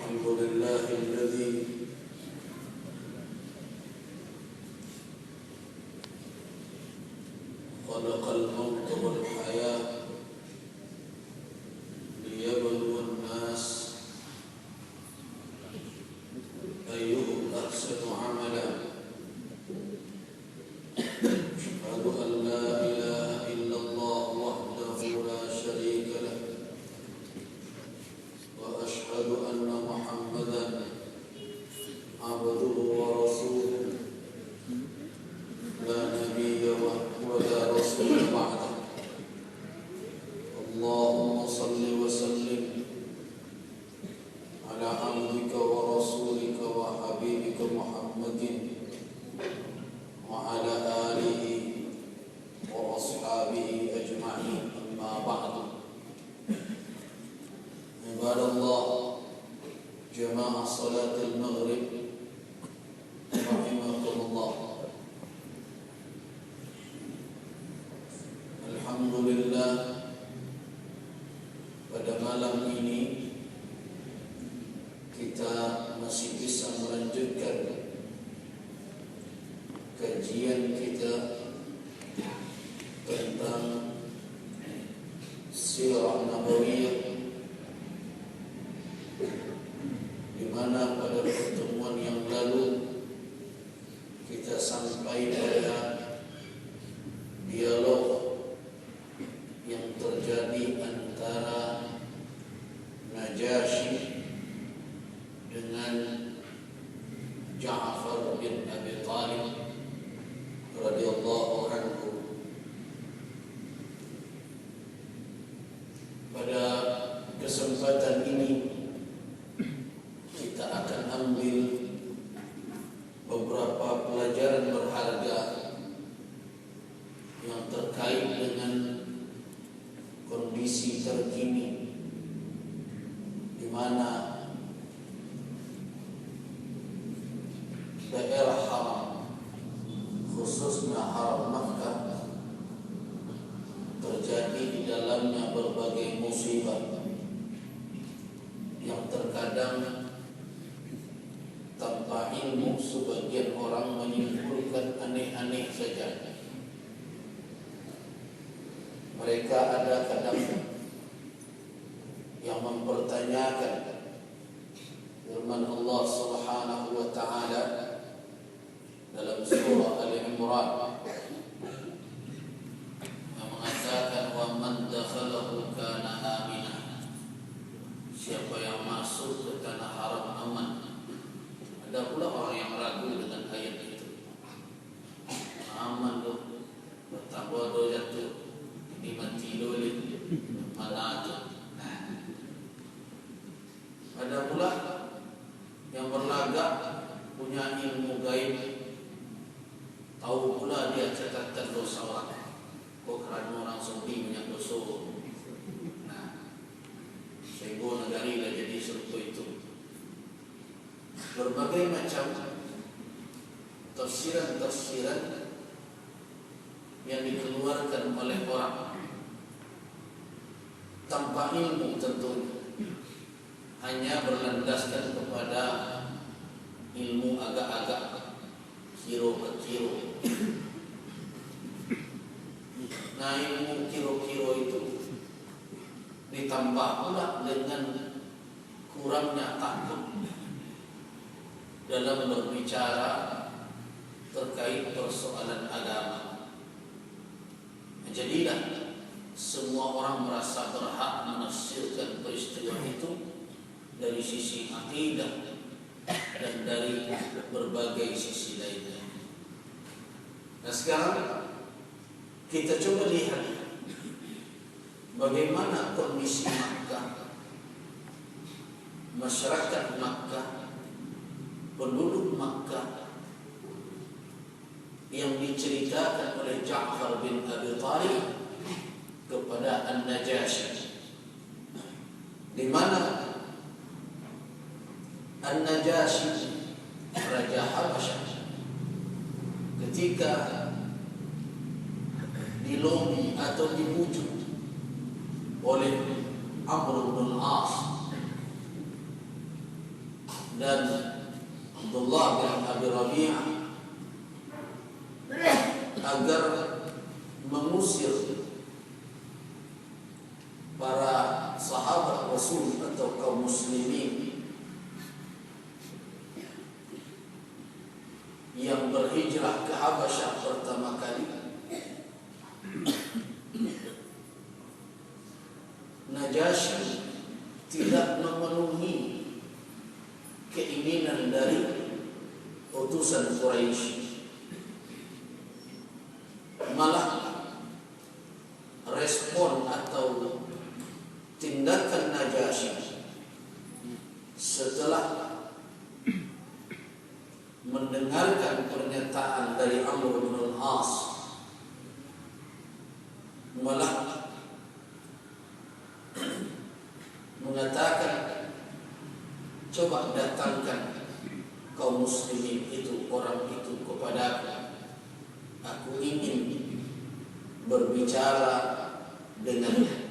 الحمد لله الذي خلق الموت والحياة ليبلو الناس أيهم أحسن عملا. أشهد أن لا إله إلا الله وحده لا شريك له، وأشهد أن محمدا عبده ورسوله لا نبي ولا رسول بعده. اللهم صل وسلم على عبدك ورسولك وحبيبك محمد وعلى آله وأصحابه أجمعين. أما بعد، عباد الله، جماعة صلاة المغرب رحمكم الله. Alhamdulillah, pada malam ini kita masih bisa melanjutkan kajian kita tentang Sirah Nabawiyah, di mana pada pertemuan yang lalu kita sampai pada dialog yang terjadi antara Najasyi dengan Ja'far bin Abi Thalib radhiyallahu anhu. Pada kesempatan ini kita akan ambil beberapa pelajaran berharga yang terkait dengan kondisi terkini di mana daerah haram, khususnya haram Makkah, terjadi di dalamnya berbagai musibah yang terkadang tanpa ilmu sebagian orang menyimpulkan aneh-aneh saja. Mereka ada kadang yang mempertanyakan firman Allah Subhanahu wa taala dalam surah Al-Imran yang mengatakan wa man dakhalahu kana amina. Siapa yang masuk ke tanah haram aman. Ada pula orang yang ragu dengan ayat itu. Aman tu, bertambah dosa tu, dimati dolin mana tu. Ada pula yang berlagak punya ilmu gaib, tahu pula dia catatan dosa orang. Kok kerana orang Saudi banyak dosa. Sehingga negari dah jadi serupa itu. Berbagai macam tafsiran-tafsiran yang dikeluarkan oleh orang tanpa ilmu tentu, hanya berlandaskan kepada ilmu agak-agak, kiro-kiro. Nah, ilmu kiro-kiro itu ditambah pula dengan kurangnya takut dalam berbicara terkait persoalan agama. Jadilah semua orang merasa berhak menafsirkan peristiwa itu dari sisi akidah dan dari berbagai sisi lainnya. Nah, sekarang kita coba lihat bagaimana kondisi Makkah, masyarakat Makkah, penduduk Makkah yang diceritakan oleh Ja'far bin Abi Thalib kepada An-Najasyi, di mana An-Najasyi Raja Habasyah ketika dilobi atau dibujuk oleh Amr bin Al-As dan Abdullah bin Abi Rabi'ah agar mengusir para sahabat Rasul atau kaum muslimin yang berhijrah ke Habasyah pertama kali. Najasyi tidak memenuhi keinginan dari utusan Quraisy, malah respon atau tindakan Najasyi setelah mendengarkan pernyataan dari Amr bin al-As, malah mengatakan, coba datangkan kaum muslimin itu, orang itu kepada aku ingin berbicara dengannya.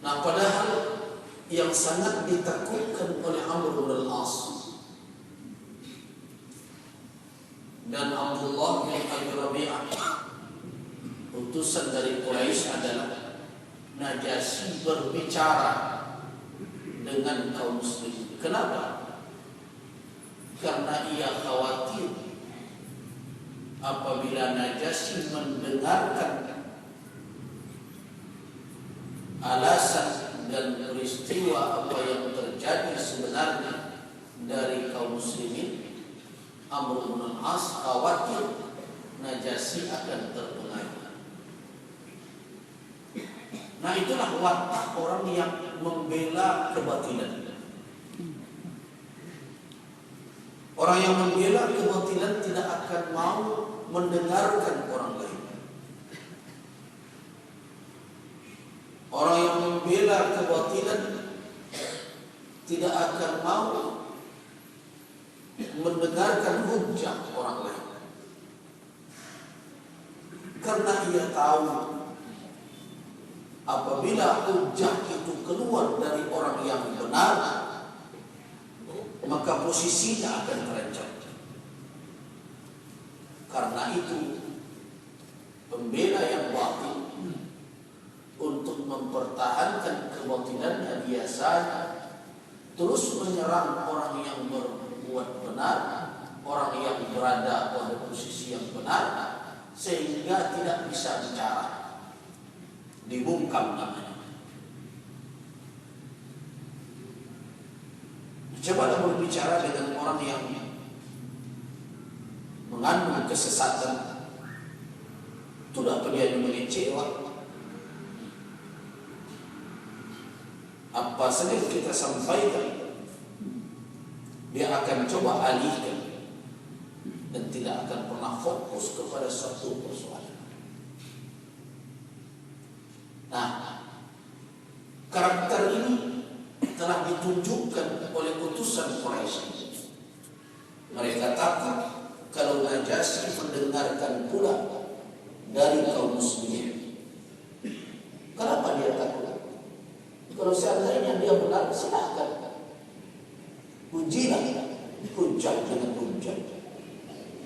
Nah, padahal yang sangat ditakutkan oleh Amr bin al-As dan Abdullah bin Abi Rabi'ah, utusan dari Quraisy, adalah Najasyi berbicara dengan kaum muslimin. Kenapa? Karena ia khawatir apabila Najasyi mendengarkan alasan dan peristiwa apa yang terjadi sebenarnya dari kaum muslimin, Amr bin al-As khawatir Najasyi akan terpengaruh. Nah, itulah watak orang yang membela kebatilan. Orang yang membela kebatilan tidak akan mau mendengarkan orang lain. Orang yang membela kebatilan tidak akan mau mendengarkan hujah orang lain, karena ia tahu apabila hujah itu keluar dari orang yang benar, maka posisinya akan terancam. Karena itu, pembela yang batil untuk mempertahankan kebatilannya biasanya terus menyerang orang yang berbuat benar, orang yang berada pada posisi yang benar, sehingga tidak bisa bicara, dibungkam namanya. Cobalah berbicara dengan orang yang mengandung kesesatan. Itulah dia yang mengecewa. Apa saja kita sampaikan, dia akan coba alihkan dan tidak akan pernah fokus kepada suatu persoalan. Nah, karakter ini telah ditunjukkan oleh utusan Quraisy. Mereka takut kalau Najasyi mendengarkan pula dari kaum muslimin. Kenapa dia takut? Kalau seandainya dia benar, silahkan ujilah hujah dengan hujah,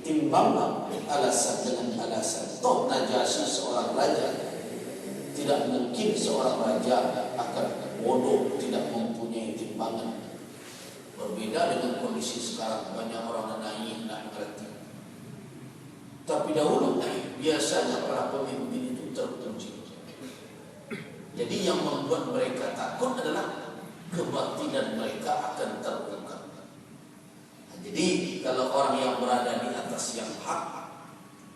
timbanglah alasan dengan alasan. Toh Najasyi seorang raja, tidak mungkin seorang raja akan bodoh, tidak mempunyai timbangan. Berbeda dengan kondisi sekarang, banyak orang naif, tidak mengerti. Tapi dahulu biasanya para pemimpin itu terpuji. Jadi yang membuat mereka takut adalah kebatilan mereka akan terungkap. Nah, jadi kalau orang yang berada di atas yang hak,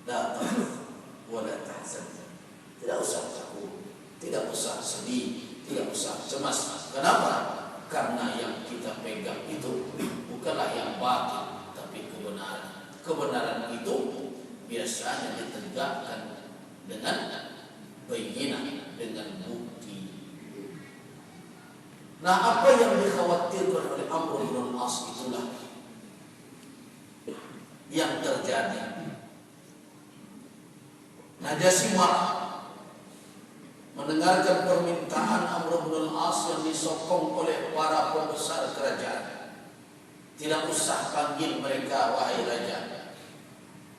la takhaf wa la tahzan, tidak usah takut, tidak usah sedih, tidak usah cemas. Kenapa? Karena yang kita pegang itu bukanlah yang batil, tapi kebenaran. Kebenaran itu biasanya ditegakkan dengan bayyinah, dengan bukti. Nah, apa yang dikhawatirkan oleh Amr bin al-As itulah yang terjadi. Najasyi marah mendengarkan permintaan Amr Amr bin Al-As yang disokong oleh para pembesar kerajaan. Tidak usah panggil mereka wahai raja.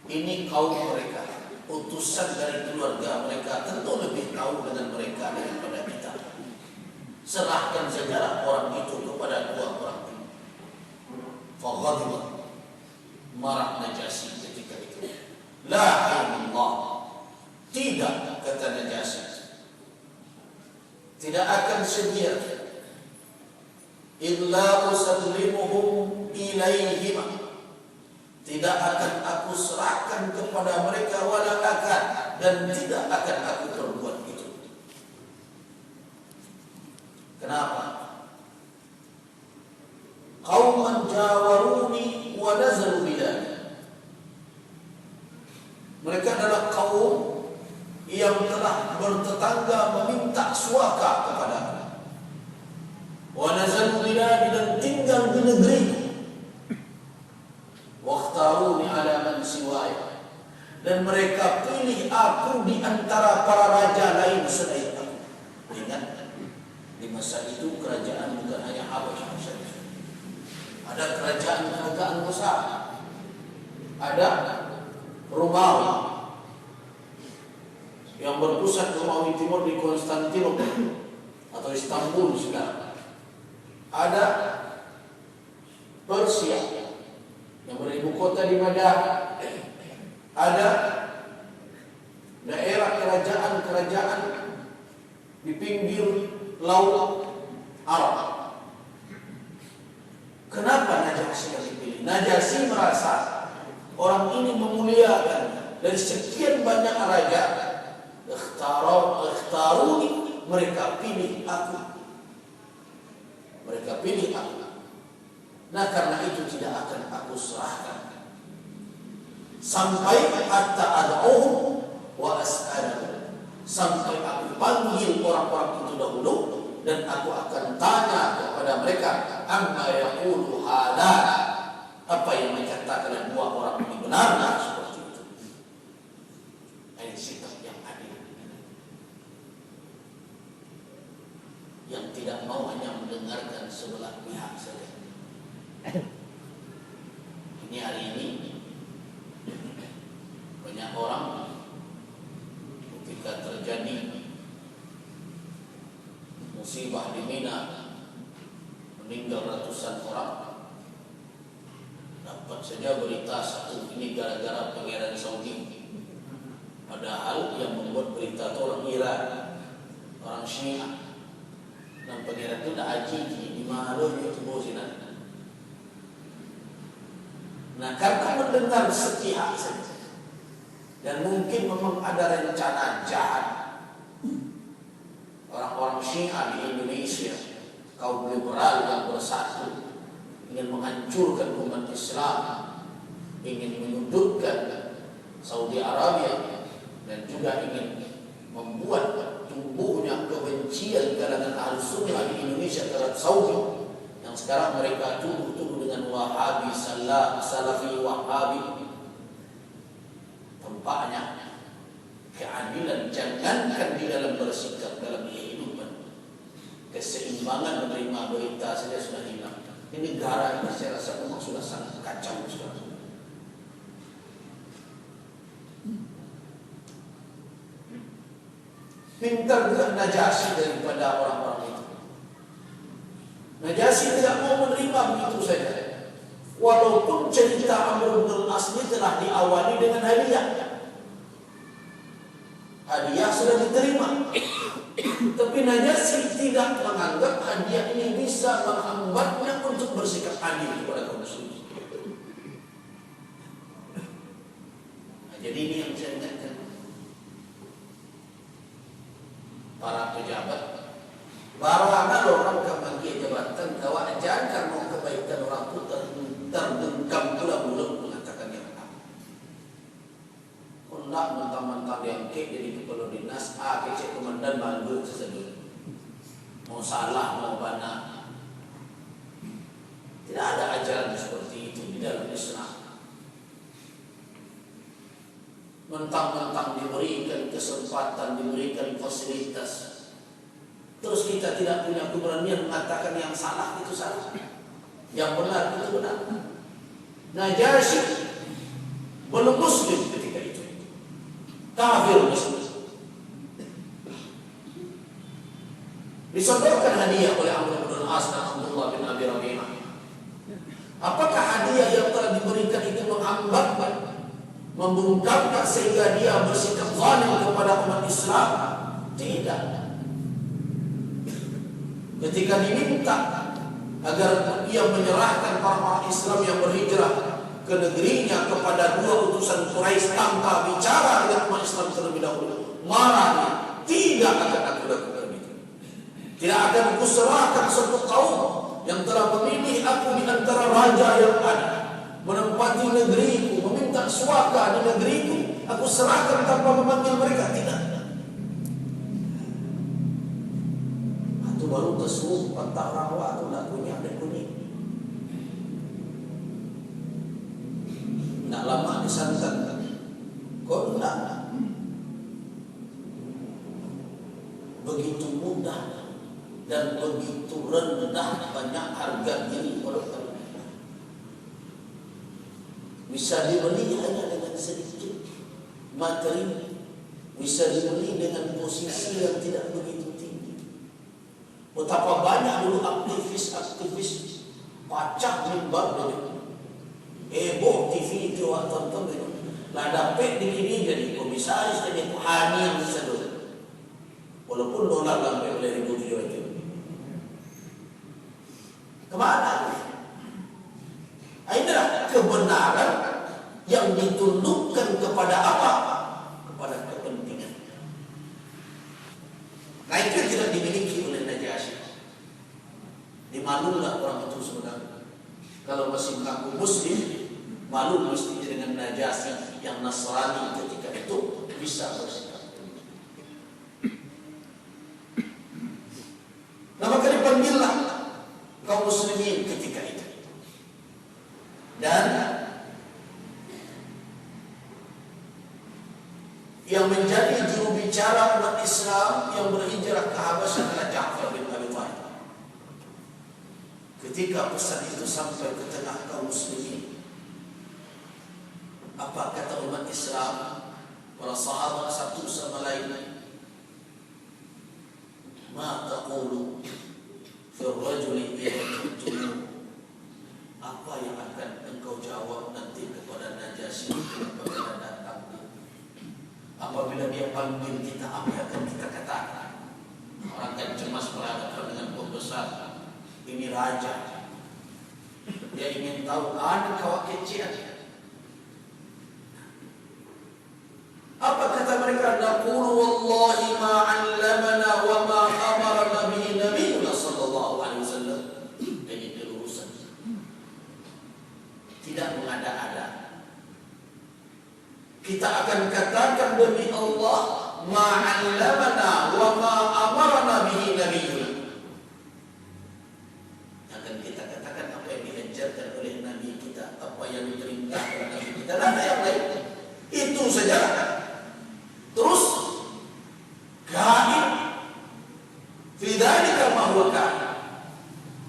Ini kaum mereka, utusan dari keluarga mereka, tentu lebih tahu dengan mereka daripada kita. Serahkan saja orang itu kepada dua orang itu. Faghadiba, marah Najasyi ketika itu. La illallah, tidak, kata Najasyi, tidak akan sedia illa usallimuhum ilaihim, tidak akan aku serahkan kepada mereka, wala akan, dan tidak akan aku perbuat itu. Kenapa? Qauman jawaruni wa nazalu biladi, mereka adalah kaum yang telah bertetangga meminta suaka kepadaku. Wa nazalu biladi, dan tinggal di negeriku. Wakhtaruni ala man siwaya, dan mereka pilih aku di antara para raja lain selain aku. Ingat, di masa itu kerajaan bukan hanya Habasyah saja. Ada kerajaan-kerajaan besar. Ada Romawi yang berpusat Romawi Timur di Konstantinopel atau Istanbul sekarang. Ada Persia yang beribu kota di Madain. Ada daerah kerajaan-kerajaan di pinggir laut Arab. Kenapa Najasyi yang dipilih? Najasyi merasa orang ini memuliakan dari sekian banyak raja. Ikhtaruni, mereka pilih aku. Mereka pilih aku. Nah, karena itu tidak akan aku serahkan sampai hatta ad'uhum wa as'aluhum, sampai aku panggil orang-orang itu dahulu dan aku akan tanya kepada mereka amma yaqulu hadza, apa yang dikatakan dua orang ini benarkah seperti itu. Ini sikap yang adil, yang tidak mau hanya mendengarkan sebelah pihak saja. Ini hari ini banyak orang ketika terjadi musibah di Mina, meninggal ratusan orang, dapat saja berita satu ini gara-gara pangeran Saudi. Padahal yang membuat berita itu orang Iran, orang Syiah. Dan pangeran itu tidak haji di Mahalun itu bosan. Nah, karena mendengar sepihak saja, dan mungkin memang ada rencana jahat orang-orang Syiah di Indonesia, kaum liberal yang bersatu, ingin menghancurkan umat Islam, ingin menyudutkan Saudi Arabia, dan juga ingin membuat tumbuhnya kebencian kalangan Ahlussunnah di Indonesia terhadap Saudi, yang sekarang mereka tuduh dengan Wahabi, Salafi Wahabi. Tampaknya keadilan jangankan di dalam bersikap, dalam kehidupan, keseimbangan menerima berita saja sudah hilang. Ini negara ini saya rasa memang sudah sangat kacau sekarang. Pintar juga Najasyi daripada orang-orang itu. Najasyi tidak mau menerima begitu saja. Walaupun cerita Amr bin Al-As ini telah diawali dengan hadiah. Hadiah sudah diterima. Tapi Najasyi tidak menganggap hadiah ini bisa menghambatnya untuk bersikap adil kepada kaum muslimin. Nah, jadi ini yang saya ingatkan. Para pejabat, barangkali orang kebangkit jabatan, kau ajarkan mau kebaikan orang itu terdengkam pula mulut mengatakan yang apa. Kau nak mentang-mentang diangkat jadi kepala dinas, kecik komandan bangun sesedul. Mau salah, mau benar. Tidak ada ajaran seperti itu di dalam Islam. Mentang-mentang diberikan kesempatan, diberikan fasilitas, Terus kita tidak punya keberanian mengatakan yang salah itu salah, yang benar itu benar. Najasyi belum muslim ketika itu, kafir muslim. Disodorkan hadiah oleh Amr bin As dan Abdullah bin Abi Rabi'ah. Apakah hadiah yang telah diberikan itu menghambatkan, membungkamkan sehingga dia bersikap zalim kepada umat Islam? Tidak. Ketika diminta agar ia menyerahkan orang Islam yang berhijrah ke negerinya kepada dua utusan Quraisy tanpa bicara dengan umat Islam terlebih dahulu, marahnya, tidak akan aku lakukan itu. Tidak akan kuserahkan suatu kaum yang telah memilih aku di antara raja yang ada, menempati negeriku, meminta suaka di negeriku, aku serahkan tanpa memanggil mereka. Tidak. Itu baru tesuh patah rawa atau lakunya ada kuning. Nak lama disantan, kok enggak? Begitu mudah dan begitu rendah banyak harga diri orang. Bisa dibeli hanya dengan sedikit materi, bisa dibeli dengan posisi yang tidak begitu tinggi. Betapa banyak dulu aktivis-aktivis pacak mimbar dari heboh TV itu tonton itu. Lah dapat ini jadi komisaris jadi Tuhani yang bisa dulu. Walaupun dolar sampai oleh ribu itu. Kemana? Inilah kebenaran yang ditundukkan kepada apa? Kepada kepentingan. Nah itu yang tidak dimiliki oleh Najasyi. Dimalulah orang itu sebenarnya. Kalau masih mengaku muslim, malu mestinya dengan Najasyi yang Nasrani ketika itu bisa bersikap. Nah maka dipanggillah kaum muslimin ketika itu. Dan yang menjadi juru bicara umat Islam yang berhijrah ke Habasyah adalah Ja'far bin Abi Thalib. Ketika pesan itu sampai ke tengah kaum muslimin, apa kata umat Islam? Para sahabat satu sama lain, ma taqulu fi ar-rajuli idza apa yang akan engkau jawab nanti kepada Najasyi apabila datang? Apabila dia panggil kita, apa yang akan kita katakan? Orang kan cemas berhadapan dengan pembesar. Ini raja. Dia ingin tahu ada kawat kecil. Apa kata mereka? Naqulu wallahi ma 'allamana wa ma amarna bihi nabiyuna sallallahu alaihi wasallam. Ini terusan. Tidak mengada-ada. Kita akan katakan demi Allah, ma 'allamana wa ma amarna bihi nabiyuna. Akan kita katakan apa yang diajarkan oleh nabi kita, apa yang diperintahkan oleh nabi kita, dan yang lain. Itu saja. Terus gaib fi dzalika ma huwa gaib.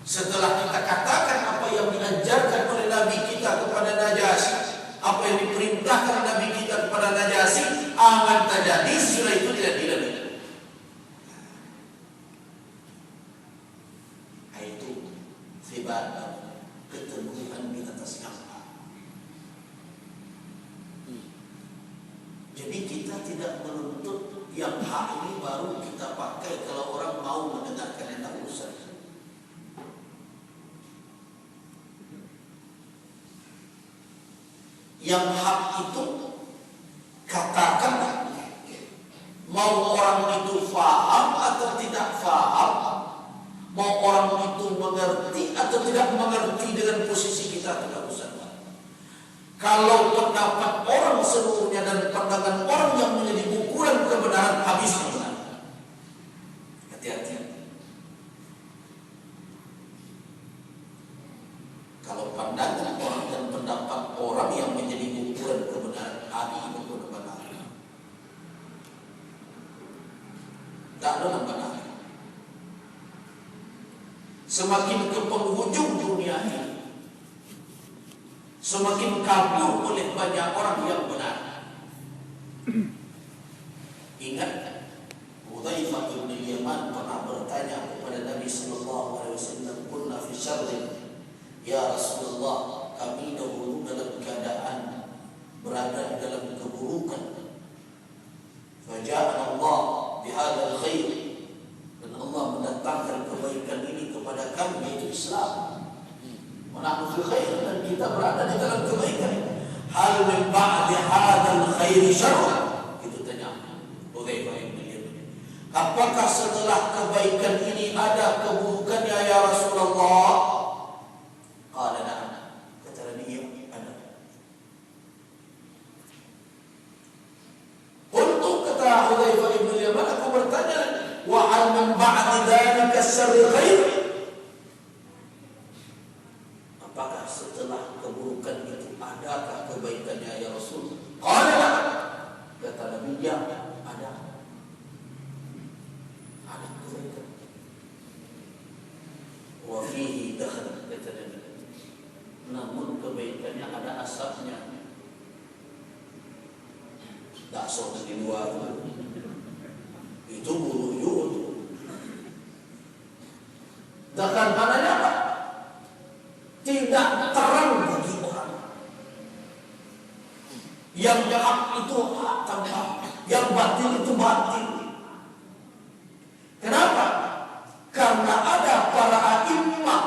Setelah kita katakan apa yang diajarkan oleh nabi kita kepada Najasyi, apa yang diperintahkan nabi kita kepada Najasyi, akan terjadi setelah itu tidak dilalui. Itu sibat keteguhan di atas yang hak. Jadi kita tidak menuntut yang hak ini baru kita pakai kalau orang mau mendengarkan yang urusan. Yang hak itu katakan, mau orang itu faham atau tidak faham, mau orang itu mengerti atau tidak mengerti dengan posisi kita, tidak usah. Kalau pendapat orang seluruhnya dan pandangan orang yang menjadi ukuran kebenaran, habis benar. Hati-hati. Kalau pandangan orang dan pendapat orang yang menjadi ukuran kebenaran, habis ukuran kebenaran. Tak ada yang benar. semakin ke penghujung dunia ini, semakin kabur oleh banyak orang yang benar. Ingat, Hudzaifah bin Yaman pernah bertanya kepada Nabi sallallahu alaihi wasallam, "Kunna fi syarrin ya Rasulullah, kami dahulu dalam keadaan berada di dalam keburukan. Faja'ana Allah bihadzal khair, dan Allah mendatangkan kebaikan ini kepada kami, yaitu Islam. Wa nahnu fil khair, dan kita berada di dalam kebaikan. Hal min ba'di hadzal khair syarr?" Itu tanya Hudzaifah bin Yaman. Apakah setelah kebaikan ini ada keburukannya ya Rasulullah? Qala na'am. Kata Nabi, ya, ada. Untuk kata Hudzaifah bin Yaman, aku bertanya, wa hal min ba'di dzalika syarr khair? Apakah setelah keburukan itu adakah kebaikannya ya Rasul? Qala na'am. Kata Nabi, ya, ada. Ada kebaikan. Wa fihi dakhal, kata Nabi. Namun kebaikannya ada asapnya. Tak sok di luar itu bulu-bulu. Dakhal mananya apa? Tidak terang bagi orang. Yang hak itu hak tanpa, yang batil itu batil. Kenapa? Karena ada para a'imah,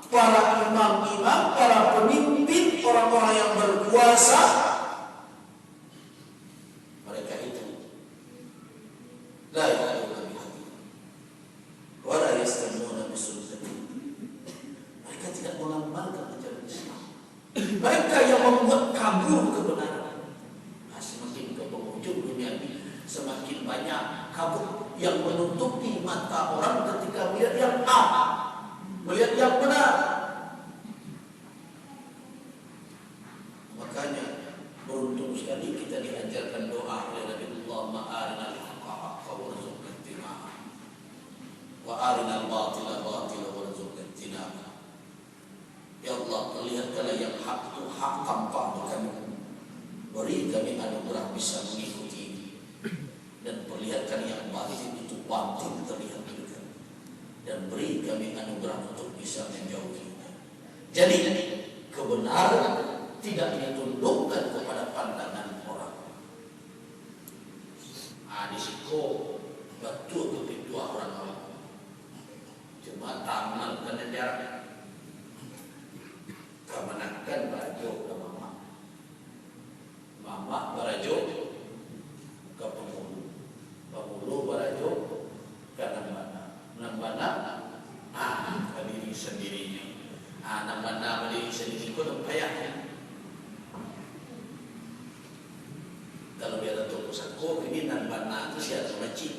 para imam-imam, para pemimpin, orang-orang yang berkuasa. Mereka itu la ya'lamuna bihadith wa la yastamuna bisunnati. Mereka tidak mengamalkan ajaran Islam. Mereka yang membuat kabur kebenaran. Nah, semakin ke penghujung dunia ini, semakin banyak kabur yang menutupi mata orang ketika melihat yang hak, melihat yang benar. Makanya beruntung sekali kita diajarkan doa oleh Nabi, Allahumma arinal haqqa haqqa warzuqna ittiba'ah wa arinal batila batila warzuqna ijtinabah. Ya Allah, perlihatkanlah yang hak itu hak tanpa kami, beri kami anugerah bisa mengikuti, dan perlihatkan yang batil itu batil terlihat juga, dan beri kami anugerah untuk bisa menjauhinya. Jadi kebenaran tidak ditundukkan kepada pandangan orang. Di situ betul begitu orang-orang cuma taman dan jarak. Kemenangkan barajo ke mama barajo ke pemulu barajo ke nambana ke diri sendirinya. Nambana diri sendiri itu payah. Kalau dia datang pusatku, ini nambana itu siapa macam?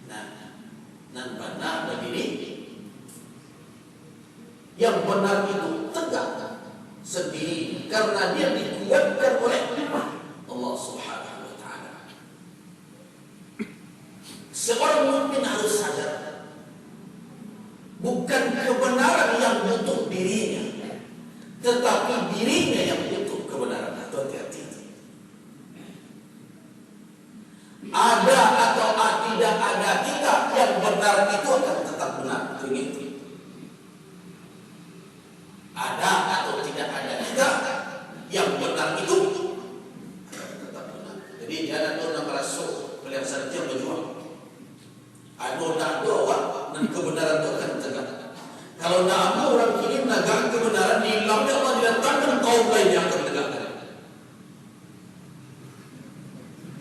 Nah, nambana begini. Yang benar itu tegak sendiri karena dia dikuatkan oleh Allah Subhanahu wa taala. Seorang mukmin harus sadar, bukan kebenaran yang butuh dirinya, tetapi dirinya yang butuh kebenaran. Atau hati-hati. Ada atau tidak ada kita, yang benar itu akan tetap benar. Begitu. Ada atau tidak ada kita, yang benar itu tetap benar. Jadi jangan orang merasuk melihat saja berjuang. Ada doa dan kebenaran itu akan tegak. Kalau nak orang ini menegak kebenaran, di dalamnya Allah didatangkan kaum lain yang akan tegakkan.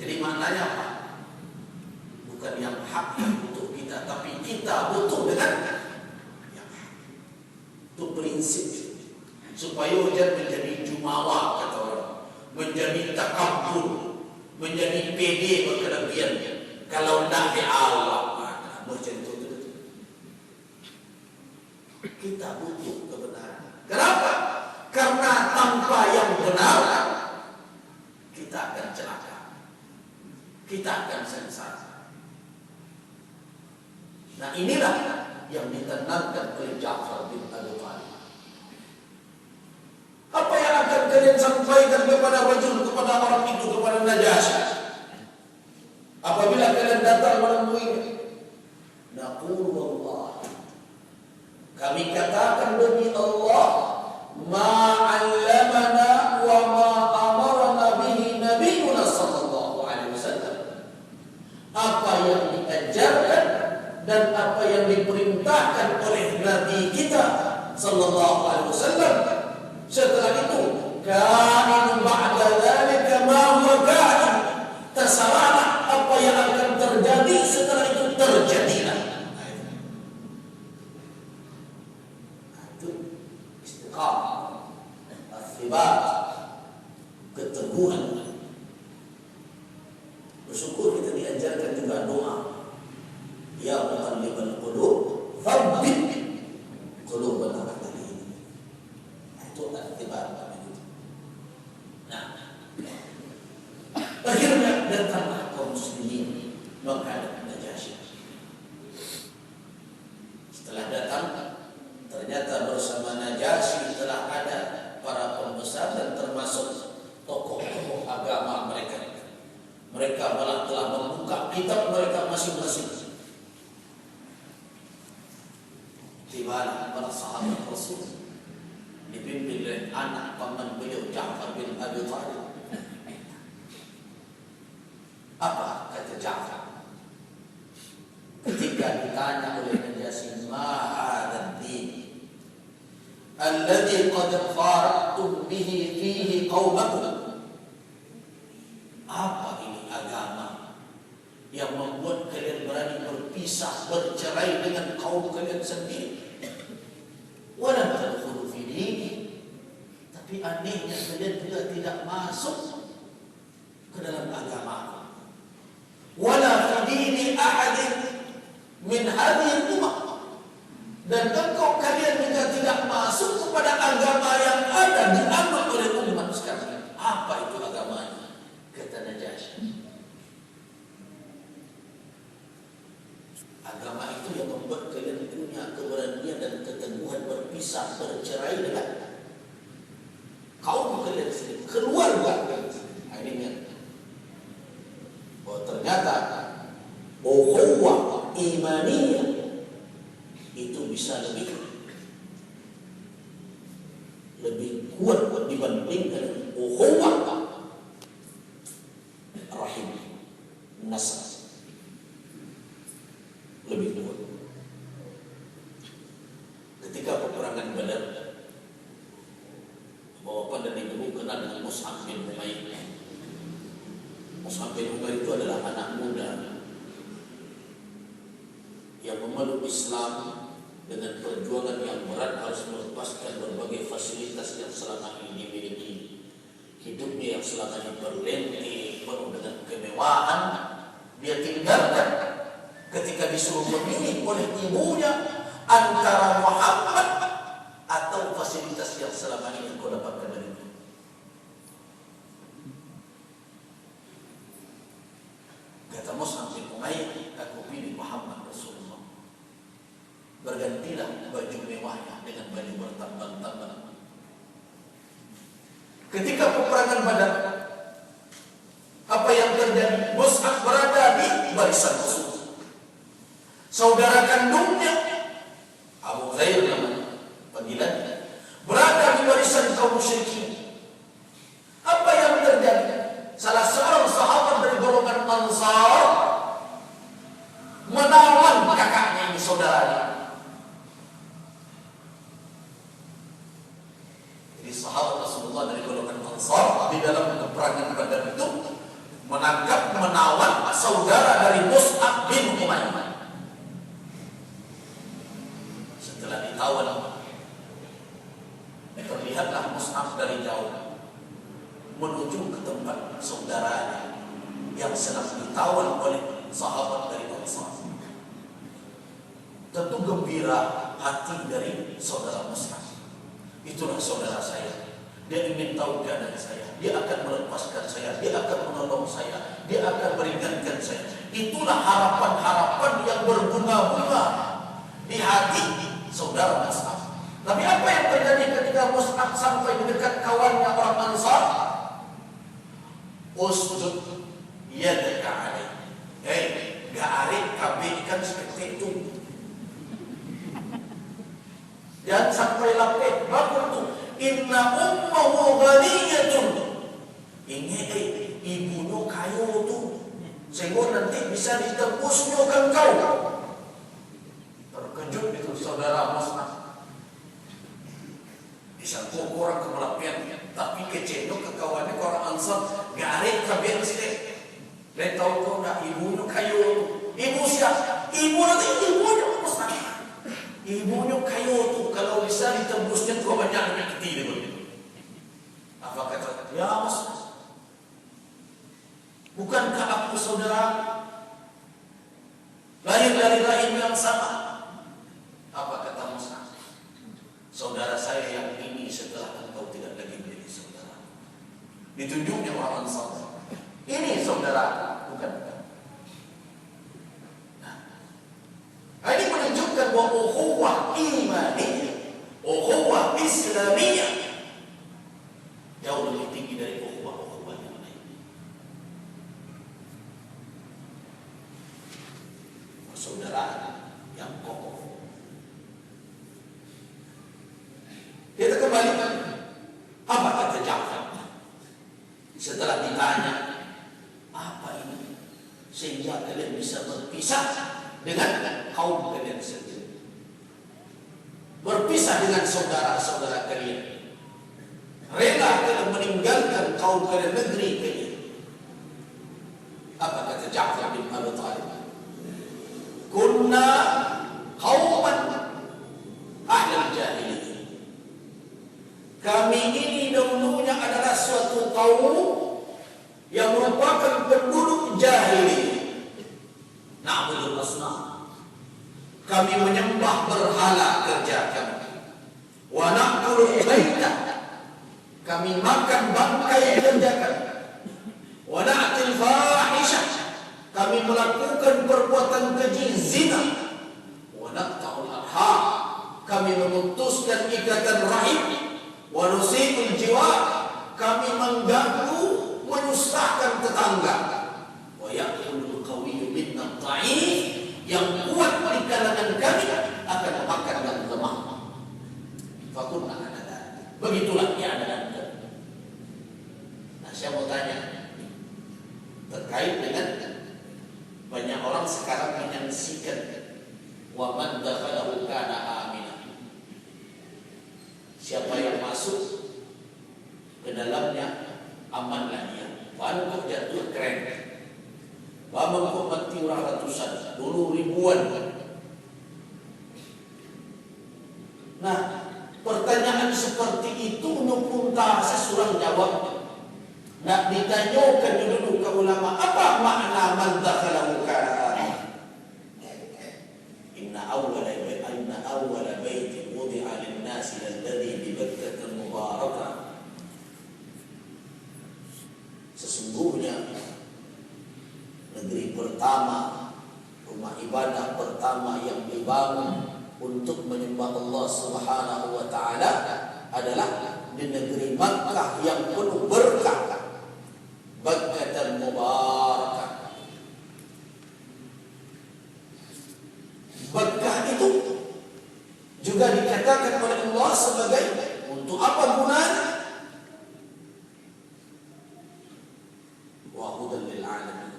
Jadi maknanya apa? Bukan yang hak yang butuh kita, tapi kita butuh dengan yang hak. Itu prinsip. Supaya hujan menjadi jumawa, kata orang, menjadi takabur, menjadi pede berkelebihan. Kalau tidak Allah, macam itu. Kita butuh kebenaran. Kenapa? Karena tanpa yang benar kita akan celaka, kita akan sengsara. Nah inilah yang ditanamkan oleh Ja'far bin Abi Thalib. Apa yang akan kalian sampaikan kepada rajul, kepada orang itu, kepada Najasyi? Apabila kalian datang menemuinya, naqulu wallah, kami katakan demi Allah, ma 'allamana wa ma amarna bihi nabiyuna sallallahu alaihi wasallam. Apa yang diajarkan dan apa yang diperintahkan oleh Nabi kita sallallahu alaihi wasallam, setelah itu kain ba'da dzalika ma huwa kain, terserahlah apa yang akan terjadi setelah itu terjadilah. Itu istiqamah, as-sibat, keteguhan. Bersyukur kita diajarkan juga doa, ya muqallibal qulub tsabbit qulubana ala dinik. Itu as-sibat. Nah, akhirnya datanglah kaum muslimin menghadap Najasyi. Setelah datang, ternyata bersama Najasyi telah ada para pembesar dan termasuk tokoh-tokoh agama mereka. Mereka malah telah membuka kitab mereka masing-masing. Tibalah para sahabat Rasul dipimpin oleh anak paman beliau Ja'far bin Abi Thalib. Apa kata Ja'far ketika ditanya oleh Najasyi, ma hadzal din alladhi qad faraqtum bihi fihi qaumakum? Apa ini agama yang membuat kalian berani berpisah, bercerai dengan kaum kalian sendiri? Walam tadkhulu fi dini, tapi anehnya kalian juga tidak masuk ke dalam agama. Wala fi dini ahadin min hadhihi ummah, dan engkau kalian juga tidak masuk kepada agama yang ada diambil oleh umat sekarang. Apa itu agamanya? Kata Najasyi, agama itu yang membuat kalian punya keberanian dan keteguhan berpisah, bercerai dengan kaum kalian sendiri, keluarga kalian sendiri. Akhirnya, bahwa ternyata ukhuwah imaniyah itu bisa lebih kuat dibandingkan ukhuwah rahim, nasab, lebih kuat. Ketika peperangan Badar, bahwa pada ibu kenal dengan Mus'ab bin Umair. Mus'ab bin Umair itu adalah anak muda yang memeluk Islam dengan perjuangan yang berat, harus melepaskan berbagai fasilitas yang selama ini dimiliki. Hidupnya yang selama ini berlentik, penuh dengan kemewahan, dia tinggalkan ketika disuruh memilih oleh ibunya antara Muhammad atau fasilitas yang selama ini kau dapatkan dari itu. Kata Mus'ab bin Umair, aku pilih Muhammad Rasulullah. Bergantilah baju mewahnya dengan baju bertambang-tambang. Ketika peperangan Badar, apa yang terjadi? Mus'ab berada di barisan musuh. Saudara kandungnya Abu Ghair namanya panggilannya, berada di barisan kaum musyrikin. Apa yang terjadi? Salah seorang sahabat dari golongan Ansar menawan kakaknya ini, saudaranya. Jadi sahabat Rasulullah dari golongan Ansar di dalam peperangan Badar itu menangkap, menawan saudara dari Mus'ab bin Umair. Setelah ditawan, terlihatlah Mus'ab dari jauh menuju ke tempat saudaranya yang sedang ditawan oleh sahabat dari Ansar. Tentu gembira hati dari saudara Mus'ab. Itulah saudara saya. Dia ingin tahu keadaan saya. Dia akan melepaskan saya. Dia akan menolong saya. Dia akan meringankan saya. Itulah harapan-harapan yang berbunga-bunga saudara Mus'ab. Tapi apa yang terjadi ketika Mus'ab sampai di dekat kawannya orang Ansar? Usjud yadaka alaih. Gak arif kabihkan seperti itu. Dan sampai lapik bakul tu. Inna ummahu ghaniyatun. Ini ibunya kayu tu. Sehingga nanti bisa ditebusnya ke engkau. Terkejut itu saudara Mus'ab. Bisa kurang kemelapian. Tapi kecil ke kawannya orang Ansar. Gak arif kabihkan sini. Dan tahu kau nak ibunya kayu tu. Ibu siapa? Ibu nanti ibunya Mus'ab. Ibunya kayu tu. Kalau bisa ditembusnya kau banyak menyakiti dia. Apa kata? Ya Mus'ab, bukankah aku saudara? Lahir dari rahim yang sama. Apa kata Mus'ab? Saudara saya yang ini setelah engkau tidak lagi menjadi saudara. Ditunjuknya orang Ansar. Ini saudara, bukan. Nah, ini menunjukkan bahwa ukhuwah imaniyah, ukhuwah islamiyah jauh lebih tinggi dari ukhuwah yang lain. Persaudaraan yang kokoh. Kita kembali, apa kata Ja'far setelah ditanya, apa ini sehingga kalian bisa berpisah dengan kaum kalian sendiri, berpisah dengan saudara-saudara kalian, rela kalian meninggalkan kaum kalian, negeri kalian? Apa kata Ja'far bin Abi Thalib? Kunna qauman ahlul jahiliyah. Kami ini dahulunya adalah suatu kaum yang merupakan penduduk jahili. Na'budul asnam. Kami menyembah berhala kerja kami. Wa na'kulul maitah. Kami makan bangkai kerja kami. Wa na'til fahisyah. Kami melakukan perbuatan keji zina. Wa naqta'ul arham. Kami memutuskan ikatan rahim. Wa nusi'ul jiwar. Kami mengganggu, menyusahkan tetangga. Wa ya'kulul qawiyyu minna dha'if. Yang kuat di kalangan kami akan memakan yang lemah. Fakunna anada. Begitulah keadaan kami. Nah, saya mau tanya terkait dengan banyak orang sekarang menyaksikan wa man dakhalahu kana aminah. Siapa yang masuk ke dalamnya amanlah dia. Banyak jatuh keren. Bama kok mati orang ratusan, dulu ribuan. Nah, pertanyaan seperti itu nupunta sesurang jawab. Nak ditanyakan dulu ke ulama, apa makna man dakhalahu kana? Inna awwala baiti wudi'a lin-nasi alladhi bi Bakkah mubarakah. Sesungguhnya negeri pertama, rumah ibadah pertama yang dibangun untuk menyembah Allah Subhanahu wa taala adalah di negeri Makkah yang penuh berkah. Bakkah mubarakah. Bakkah itu juga dikatakan oleh Allah sebagai untuk apa gunanya? Wa hudan lil alamin.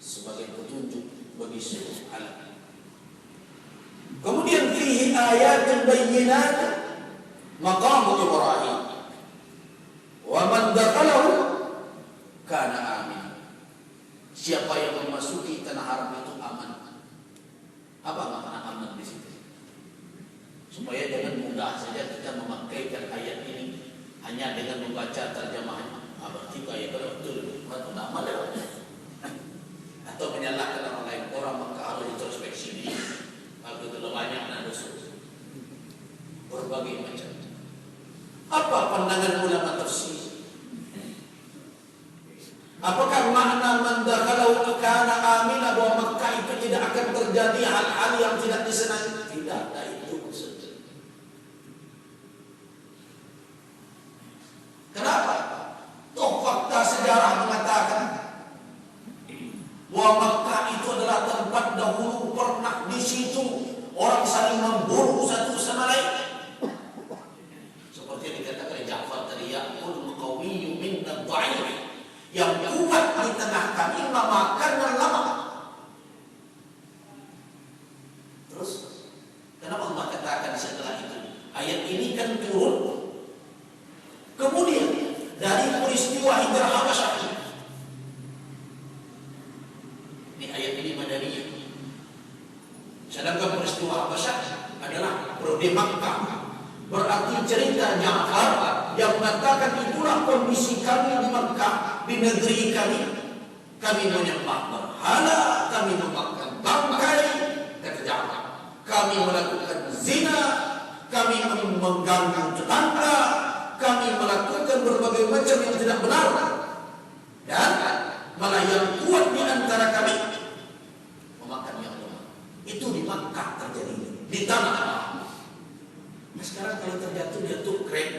Sebagai petunjuk bagi seluruh alam. Kemudian fihi ayatun bayyinat maqam Ibrahim. Wa man dakhalahu kana amin. Siapa yang memasuki tanah haram itu aman. Apa makna aman di situ? Supaya jangan mudah saja kita memakaikan ayat ini hanya dengan membaca terjemahannya. Berarti ayat betul, betul aman ya. Atau menyalahkan orang lain, orang maka harus introspeksi diri. Kalau itu banyak dosa, berbagai macam. Apa pandangan ulama tafsir? Apakah makna man dakhalahu kana amina bahwa Makkah itu tidak akan terjadi hal-hal yang tidak disenangi? Tidak ada itu. di situ orang saling membunuh satu sama lain. Seperti yang dikatakan oleh Ja'far tadi, ya'kul qawiyyu minna dha'if. Yang kuat di tengah kami memakan yang lemah. Terus kenapa Allah katakan setelah itu? Ayat ini kan turun kemudian dari peristiwa hijrah Habasyah. Ini ayat ini Madaniyah. Sedangkan peristiwa Habasyah adalah periode Makkah. Berarti cerita Ja'far yang mengatakan itulah kondisi kami di Makkah, di negeri kami. Kami menyembah berhala, kami memakan bangkai, kata Ja'far. Kami melakukan zina, kami mengganggu tetangga, kami melakukan berbagai macam yang tidak benar. Dan malah yang kuat di antara kami memakan yang lemah. Itu di Makkah terjadi, di tanah Allah. Nah, sekarang kalau terjatuh keren,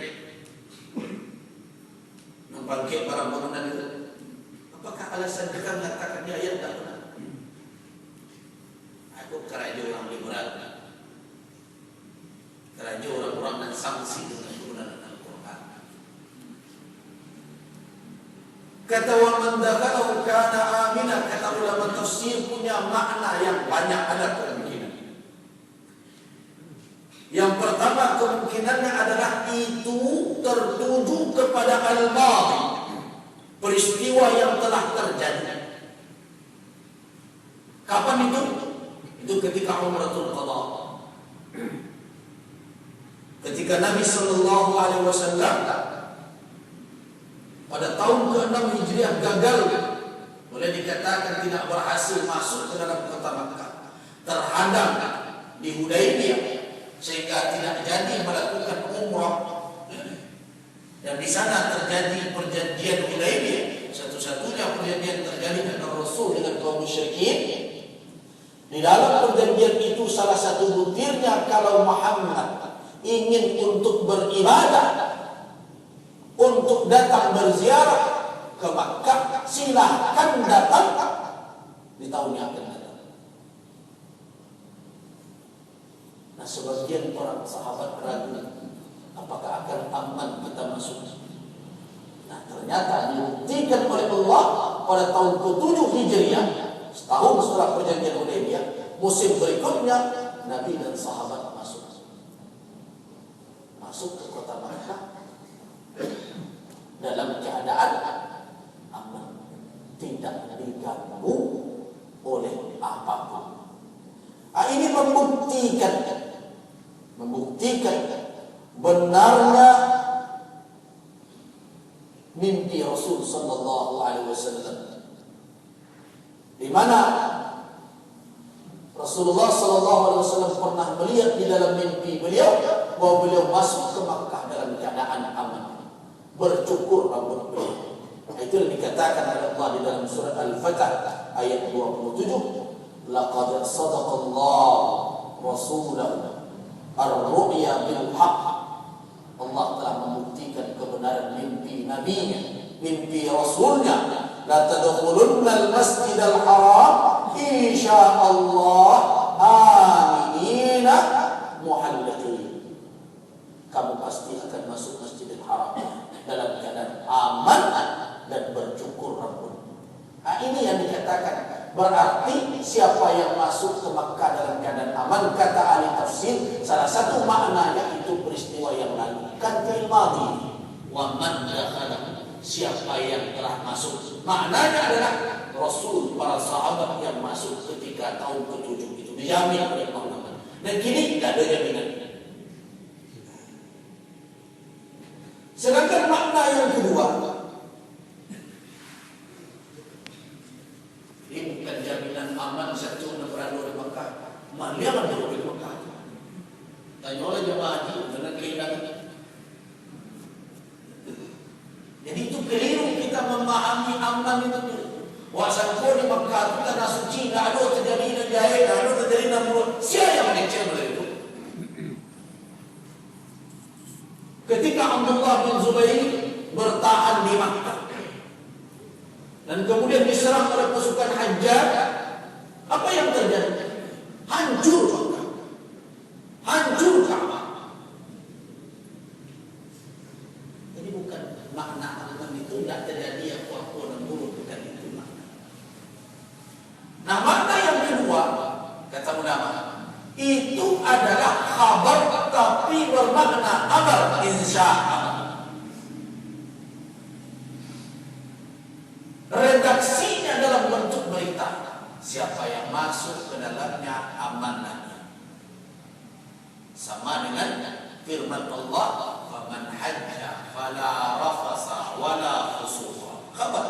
membangkit barang bangunan itu, apakah alasan kita mengatakan dia ayat tak benar? Aku keraja orang liberal, keraja orang-orang yang sanksi dengan penggunaan Al-Quran. Kata wa man dakhalahu kana aminan, kata ulama tafsir punya makna yang banyak, ada kemungkinan. Yang pertama kemungkinannya adalah itu tertuju kepada al-madhi, peristiwa yang telah terjadi. Kapan itu? Itu ketika Umratul Qadha. Ketika Nabi sallallahu alaihi wasallam pada tahun ke-6 Hijriah gagal, boleh dikatakan tidak berhasil masuk ke dalam kota Makkah, terhadang di Hudaybiyah, sehingga tidak jadi melakukan umrah. Dan di sana terjadi perjanjian Hudaybiyah, satu-satunya perjanjian terjadi antara Rasul dengan kaum musyrikin. Di dalam perjanjian itu salah satu butirnya, kalau Muhammad ingin untuk beribadah, untuk datang berziarah ke Makkah, silahkan datang di tahun yang akan datang. Nah, sebagian orang sahabat ragu, apakah akan aman kita masuk? Nah, ternyata dibuktikan oleh Allah pada tahun ke-7 Hijriah, setahun setelah perjanjian Hudaybiyah, musim berikutnya Nabi dan sahabat masuk ke kota Makkah dalam keadaan aman, tidak diganggu oleh apapun. Ini membuktikan benarnya mimpi Rasul sallallahu alaihi wasallam, di mana Rasulullah sallallahu alaihi wasallam pernah melihat di dalam mimpi beliau bahwa beliau masuk ke Makkah dalam keadaan aman, bercukur rambut beliau. Itu yang dikatakan oleh Allah di dalam surat Al-Fatah ayat 27, laqad sadaqallahu rasulahu ar-ru'ya bil haqq. Allah telah membuktikan kebenaran mimpi nabinya, mimpi rasulnya. La tadkhulunna al-masjidal haram insyaallah aminina muhalliqin. Kamu pasti akan masuk Masjidil Haram dalam keadaan aman dan bercukur rambut. Ini yang dikatakan. Berarti siapa yang masuk ke Makkah dalam keadaan aman, kata ahli tafsir, salah satu maknanya itu peristiwa yang lalu. Kan fi'il madhi. Wa man dakhala, siapa yang telah masuk. Maknanya adalah Rasul, para sahabat yang masuk ketika tahun ke-7 itu dijamin oleh Allah. Dan kini tidak ada jaminan. Sedangkan makna yang kedua, ini bukan jaminan aman satu yang berada di Makkah. Maliaman di Makkah. Tanya oleh jemaah haji dengan kehilangan. Jadi itu keliru kita memahami aman itu. Wasangko di Makkah itu tanah suci, tidak ada terjadi jahil, tidak ada terjadi namun siapa yang mengecil oleh itu? Ketika Abdullah bin Zubair bertahan di Makkah dan kemudian diserang oleh pasukan Hajjaj, apa yang terjadi? Hancur itu adalah khabar tapi bermakna amar, insya Allah. Redaksinya dalam bentuk berita. Siapa yang masuk ke dalamnya amanahnya. Sama dengan firman Allah, "Faman hajja fala rafasa wala fusuqa." Khabar.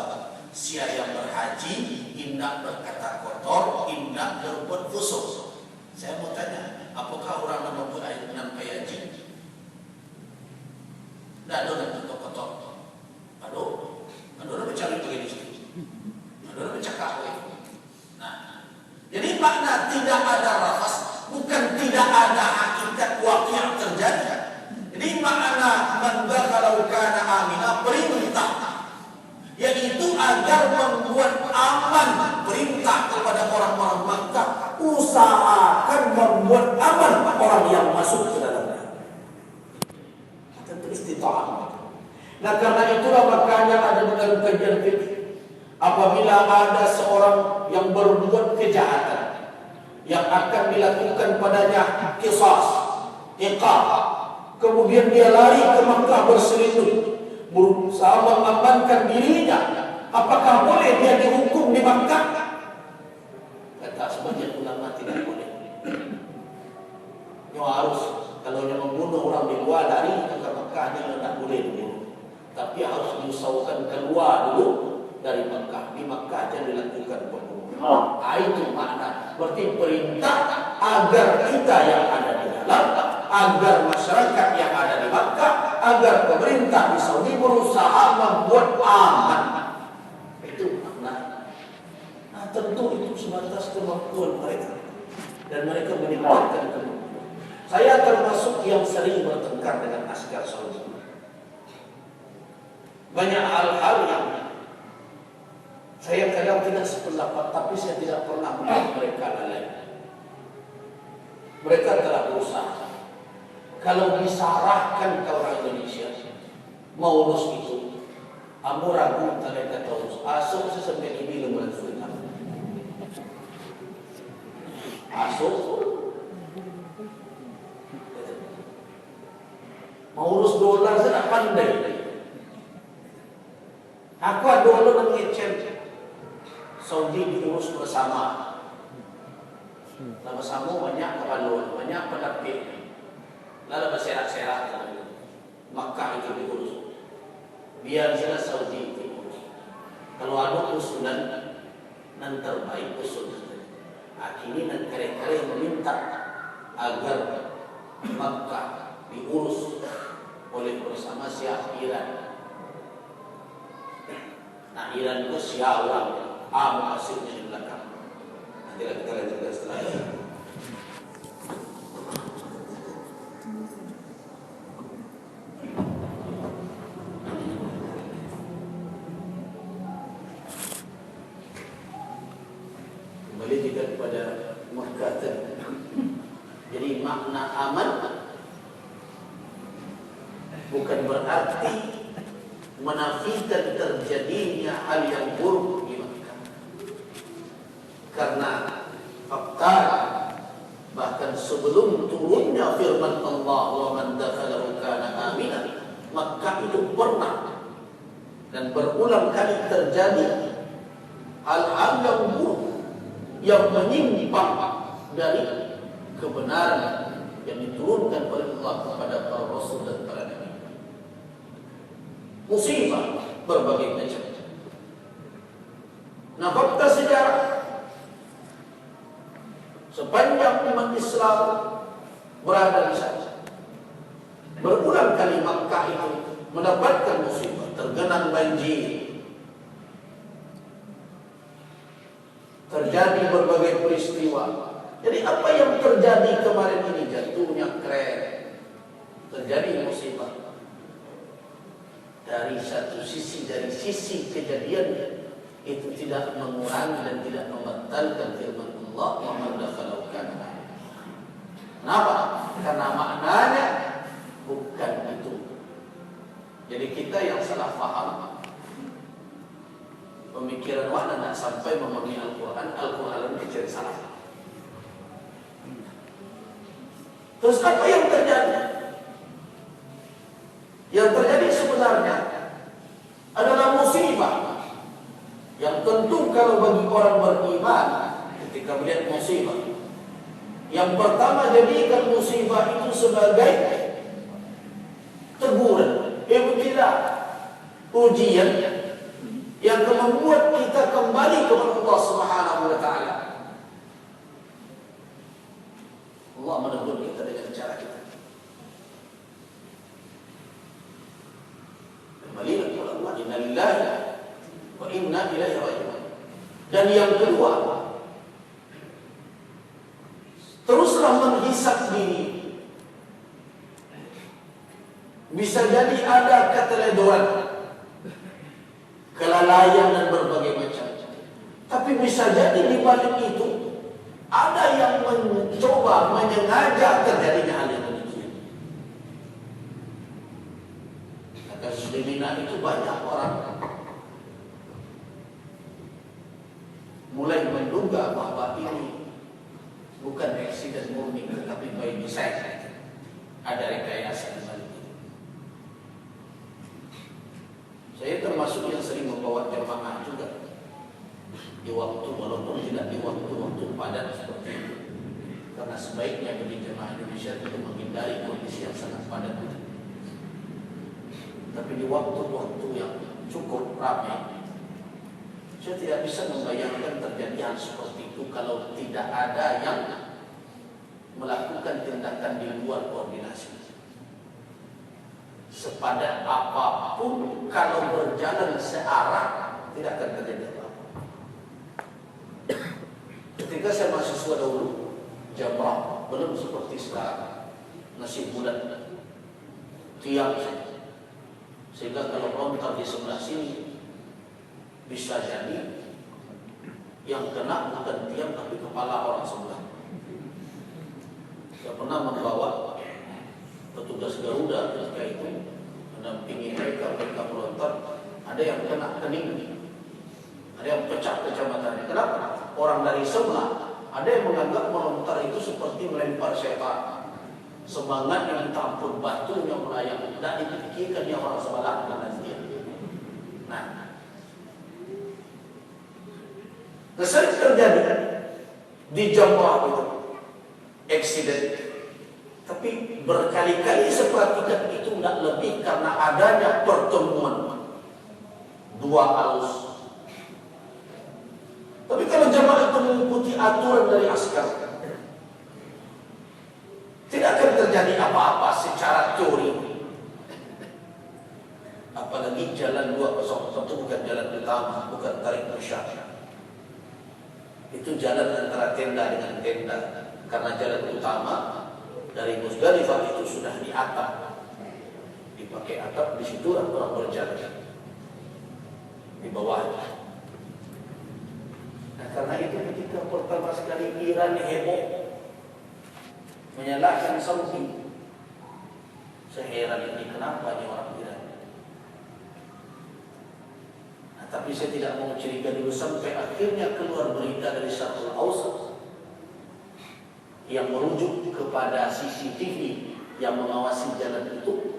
Siapa yang berhaji indah berkata kotor, indah berbuat fusuk. Saya mau tanya, apakah orang yang membuat ayat 6 kayak haji? Tidak ada yang kotor-kotor. Aduh, orang mencari begini. Orang mencakap. Nah, jadi makna tidak ada rafas bukan tidak ada hakikat waktu yang terjadi. Jadi makna man dakhala kana amina perintah, yaitu agar membuat aman, perintah kepada orang-orang Makkah, usahakan membuat aman orang yang masuk ke dalamnya. Tentu istita'ah. Nah, karena itulah makanya ada dalam kajian fikih, apabila ada seorang yang berbuat kejahatan yang akan dilakukan padanya qisas, iqab, kemudian dia lari ke Makkah berselindung berusaha mengamankan dirinya, apakah boleh dia dihukum di Makkah? Kata sebagian ulama tidak boleh. Dia harus, kalau dia membunuh orang di luar dari ke Makkah, dia tidak boleh dibunuh, tapi harus diusahakan keluar dulu dari Makkah. Di Makkah aja dilakukan pembunuhan. Itu makna. Berarti perintah agar kita yang ada di dalam, agar masyarakat yang ada di Makkah, agar pemerintah di Saudi berusaha membuat aman. Itu makna. Nah, tentu itu sebatas kemampuan mereka, dan mereka meningkatkan kemampuan. Saya termasuk yang sering bertengkar dengan askar Saudi. Banyak hal-hal yang saya kadang tidak sependapat, tapi saya tidak pernah melihat mereka lalai. Mereka telah berusaha. Kalau disarahkan ke orang Indonesia, mau urus itu, amu ragu mereka tahu. Asuk sesampai ini lembaga sudah. Asuk mau urus dolar saya pandai. Aku ada dolar mengecek. Saudi diurus bersama. Bersama banyak keperluan, banyak pendamping. Lalu berserak-serak. Makkah itu diurus. Biar jelas Saudi diurus. Kalau ada usulan nan terbaik usulan. Akhirnya nan kare-kare meminta agar Makkah diurus oleh bersama siap Iran. Nah, Iran itu siap orang. Hasilnya di belakang. Nanti kita lanjutkan setelah ini. Kembali kita kepada Makkah. Jadi makna aman bukan berarti menafikan terjadinya hal yang buruk di Makkah. Karena fakta bahkan sebelum turunnya firman Allah, "Wa man dakhalahu kana aminan," Makkah itu pernah dan berulang kali terjadi hal-hal yang buruk yang menyimpang dari kebenaran yang diturunkan oleh Allah kepada para rasul dan para nabi. Musibah berbagai macam. Nah, fakta sejarah sepanjang umat Islam berada di sana, berulang kali Makkah itu mendapatkan musibah, tergenang banjir, terjadi berbagai peristiwa. Jadi apa yang terjadi kemarin ini, jatuhnya kren, terjadi musibah. Dari satu sisi, dari sisi kejadian itu tidak mengurangi dan tidak membatalkan firman Allah, "Wa man dakhalahu kana aminan." Kenapa? Karena maknanya bukan itu. Jadi kita yang salah faham, pemikiran mana tidak sampai memahami Al-Quran, Al-Quran itu jadi salah. Terus apa yang terjadi? Yang terjadi sebenarnya adalah musibah yang tentu kalau bagi orang beriman ketika melihat musibah, yang pertama jadikan musibah itu sebagai teguran, ibtila, ujian yang membuat kita kembali kepada Allah Subhanahu wa taala. Allah menegur kita dengan cara kita. Kembalilah kepada Allah, inna lillahi wa inna ilaihi raji'un. Dan yang kedua, teruslah menghisap diri. Bisa jadi ada keteledoran, kelalaian dan berbagai macam. Tapi bisa jadi di balik itu ada yang mencoba menyengaja terjadinya hal yang demikian. Kasus di Mina itu banyak orang mulai menduga bahwa ini bukan eksiden murni, tetapi by design. Ada rekayasa di balik itu. Saya termasuk yang sering membawa jemaah juga di waktu, walaupun tidak di waktu-waktu padat seperti itu, karena sebaiknya bagi jemaah Indonesia itu menghindari kondisi yang sangat padat. Tapi di waktu-waktu yang cukup ramai, saya tidak bisa membayangkan terjadi hal seperti itu kalau tidak ada yang melakukan tindakan di luar koordinasi. Sepadat apapun, kalau berjalan searah tidak akan terjadi apa-apa. Ketika saya mahasiswa dahulu, jamrah belum seperti sekarang, nasi bulat, tiang saja. Sehingga kalau lontar di sebelah sini, bisa jadi yang kena bukan tiang tapi kepala orang sebelah. Saya pernah membawa petugas Garuda ketika itu mendampingi mereka melontar, ada yang kena kening, ada yang pecah kacamatanya. Kenapa? Orang dari sebelah ada yang menganggap melontar itu seperti melempar setan. Semangat yang ditampur batunya melayang, tidak dipikirkan dia orang sebelah kanan dia. Nah, sering terjadi di jamrah itu eksiden. Tapi berkali-kali saya perhatikan itu tidak lebih karena adanya pertemuan dua arus. Tapi kalau jamaah itu mengikuti aturan dari askar, tidak akan terjadi apa-apa secara teori. Apalagi jalan 201 itu bukan jalan utama, bukan tarik musyah. Itu jalan antara tenda dengan tenda. Karena jalan utama dari Musdalifah itu sudah di atap, dipakai atap, di situ orang berjalan di bawahnya. Nah, karena itu ketika pertama sekali Iran heboh menyalahkan Saudi, saya heran ini kenapa ini orang Iran. Nah, tapi saya tidak mau curiga dulu sampai akhirnya keluar berita dari Syarqul Awsat yang merujuk kepada CCTV yang mengawasi jalan itu.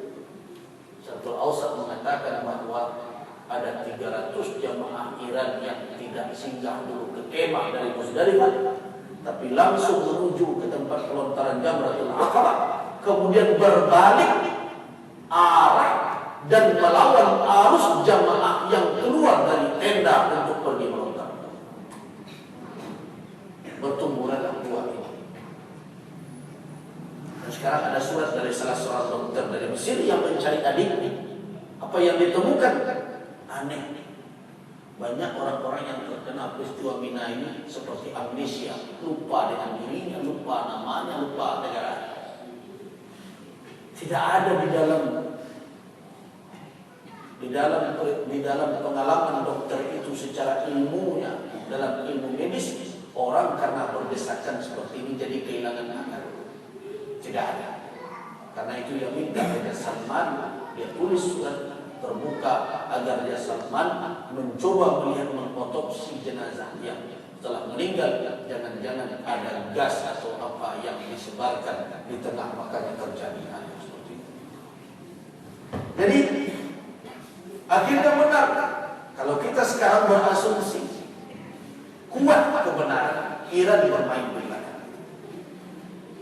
Syarqul Awsat mengatakan bahwa ada 300 jamaah Iran yang tidak singgah dulu ke kemah dari Musdalifah, tapi langsung menuju ke tempat pelontaran Jamratul Aqabah, kemudian berbalik arah dan melawan arus jamaah yang keluar dari tenda untuk pergi melontar. Bertumbuhlah dua ini. Dan sekarang ada surat dari salah seorang dokter dari Mesir yang mencari adiknya. Apa yang ditemukan? Aneh. Banyak orang-orang yang terkena peristiwa Mina ini seperti amnesia, lupa dengan dirinya, lupa namanya, lupa negara. Tidak ada di dalam pengalaman dokter itu secara ilmunya, dalam ilmu medis, orang karena berdesakan seperti ini jadi kehilangan akal. Tidak ada. Karena itu yang minta Raja Salman, dia tulis surat terbuka agar Raja Salman mencoba melihat mengotopsi jenazah yang telah meninggal, jangan-jangan ada gas atau apa yang disebarkan di tengah, makanya terjadi hal yang seperti itu. Jadi akhirnya benar kalau kita sekarang berasumsi kuat kebenaran, Iran bermain belakang.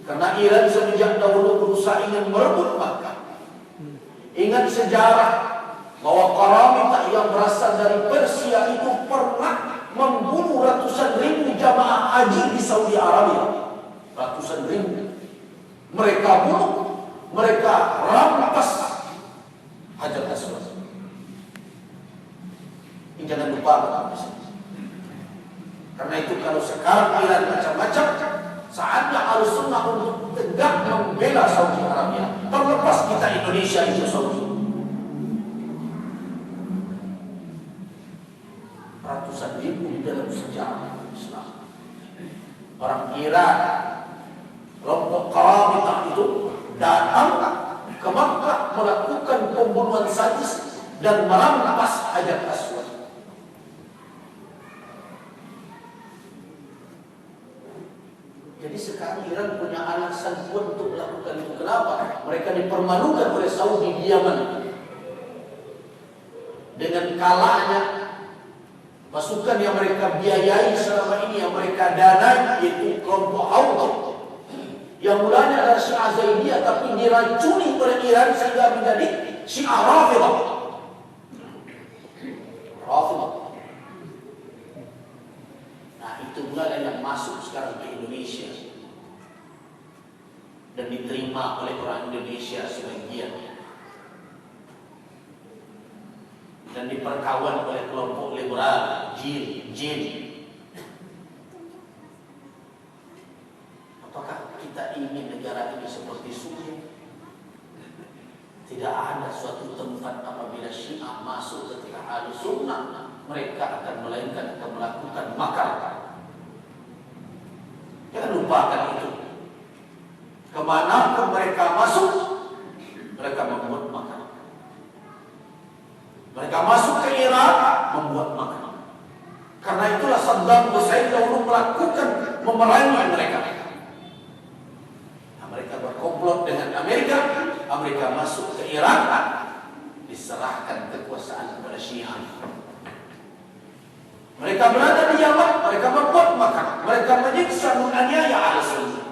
Karena Iran semenjak dahulu berusaha ingin merebut Makkah. Ingat sejarah bahwa Qaramita yang berasal dari Persia itu pernah membunuh ratusan ribu jamaah haji di Saudi Arabia. Ratusan ribu. Mereka bunuh, mereka rampas Hajar Aswad. Ini jangan lupa Bapak. Karena itu kalau sekarang Iran macam-macam, saatnya Ahlussunnah untuk tegak membela Saudi Arabia. Terlepas kita Indonesia itu Saudi. Ratusan ribu di dalam sejarah Islam. Orang Iran, kelompok Qaramita itu datang ke Makkah melakukan pembunuhan sadis dan merampas Hajar Aswad. Jadi sekarang Iran punya alasan kuat untuk melakukan itu. Kenapa? Mereka dipermalukan oleh Saudi di Yaman dengan kalahnya pasukan yang mereka biayai selama ini, yang mereka danai, yaitu kelompok Houthi yang mulanya adalah Syiah Zaidiyah tapi diracuni oleh Iran sehingga menjadi Syiah Rafidah. Nah, itu mulai yang masuk sekarang ke Indonesia dan diterima oleh orang Indonesia sebagian dan diperkawan oleh kelompok liberal jin. Apakah kita ingin negara ini seperti Suriah? Tidak ada suatu tempat apabila Syiah masuk ketika Ahlussunnah, mereka akan melakukan makar. Jangan lupakan itu. Kemana mereka masuk, mereka membuat makar. Mereka masuk ke Irak membuat makar. Karena itulah Saddam Hussein dahulu melakukan memerangi mereka. Nah, mereka berkomplot dengan Amerika. Amerika masuk ke Irak, diserahkan kekuasaan kepada Syiah. Mereka berada di Yaman, mereka membuat makar. Mereka menyiksa, menganiaya Ahlussunnah.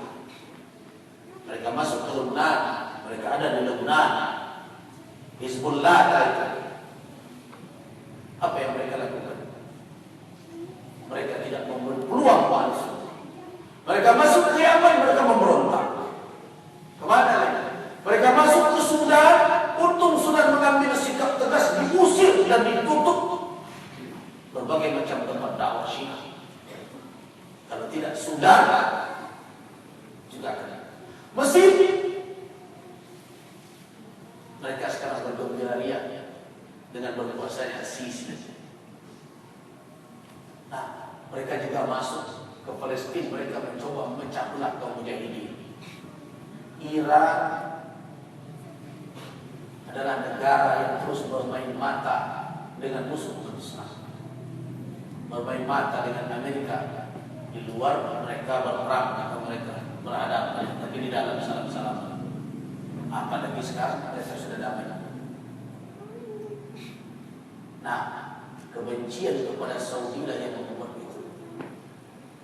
Mereka masuk ke Lebanon, mereka ada di Lebanon. Hizbullah itu. Apa yang mereka lakukan? Mereka tidak memberi peluang Ahlussunnah. Mereka masuk ke Yaman, mereka memberontak. Kemana lagi? Mereka masuk ke Sudan, untung Sudan mengambil sikap tegas, diusir dan ditutup berbagai macam tempat dakwah Syiah. Kalau tidak Sudan juga kena. Mesir, mereka sekarang bergembira dengan berkuasanya Sisi. Nah, mereka juga masuk ke Palestina, mereka mencoba memecah belah kaum mujahidin. Iran adalah negara yang terus bermain mata dengan musuh Islam, bermain mata dengan Amerika. Di luar mereka berperang atau mereka berhadapan, tapi di dalam salam-salam. Apalagi sekarang mereka sudah damai. Nah, kebencian kepada Saudi lah yang membuat itu.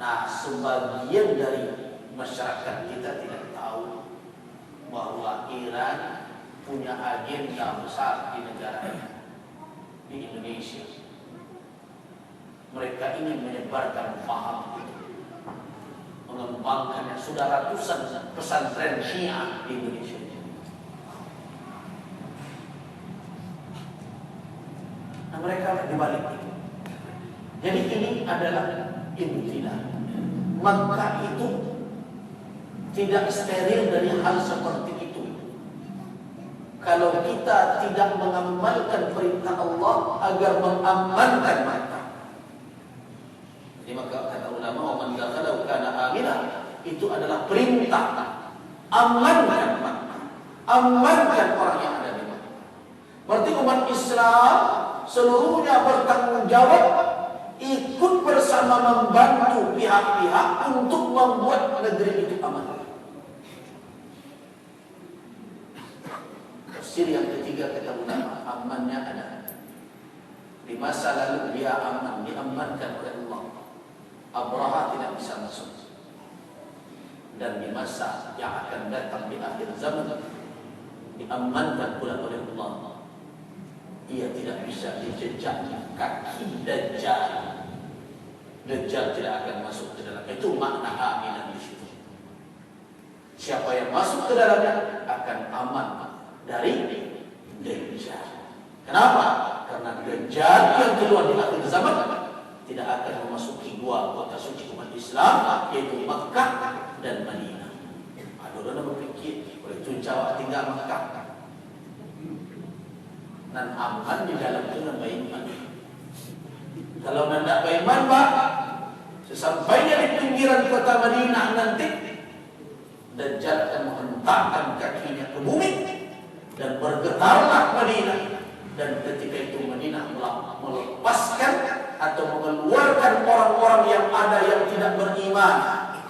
Nah, sebagian dari masyarakat kita tidak tahu bahwa Iran punya agenda besar di negaranya, di Indonesia. Mereka ingin menyebarkan paham itu, mengembangkannya. Sudah ratusan pesantren Syiah di Indonesia. Nah, mereka dibalik itu. Jadi ini adalah ibtilah. Maka itu tidak steril dari hal seperti itu. Kalau kita tidak mengamalkan perintah Allah agar mengamankan mereka. Jadi maka kata ulama, "Wa man dakhalahu kana aminan." Itu adalah perintah. Amankan mereka. Amankan orang yang ada di Makkah. Berarti umat Islam seluruhnya bertanggung jawab ikut bersama membantu pihak-pihak untuk membuat negeri itu aman. Tafsir yang ketiga kata ulama, amannya ada. Di masa lalu dia aman, diamankan oleh Allah. Abraha tidak bisa masuk. Dan di masa yang akan datang di akhir zaman, diamankan pula oleh Allah. Ia tidak bisa dijejak kaki Dajjal. Dajjal tidak akan masuk ke dalam. Itu makna aminan di situ. Siapa yang masuk ke dalamnya akan aman dari Dajjal. Kenapa? Karena Dajjal yang keluar di akhir zaman tidak akan memasuki dua kota suci umat Islam, yaitu Makkah dan Madinah. Ada orang berpikir, oleh itu Jawa tinggal Makkah. Dan aman di dalam itu nambah iman. Kalau nambah iman, Pak, sesampainya di pinggiran kota Madinah nanti, Dajjal akan menghentakkan kakinya ke bumi dan bergetarlah Madinah. Dan ketika itu Madinah melepaskan atau mengeluarkan orang-orang yang ada yang tidak beriman,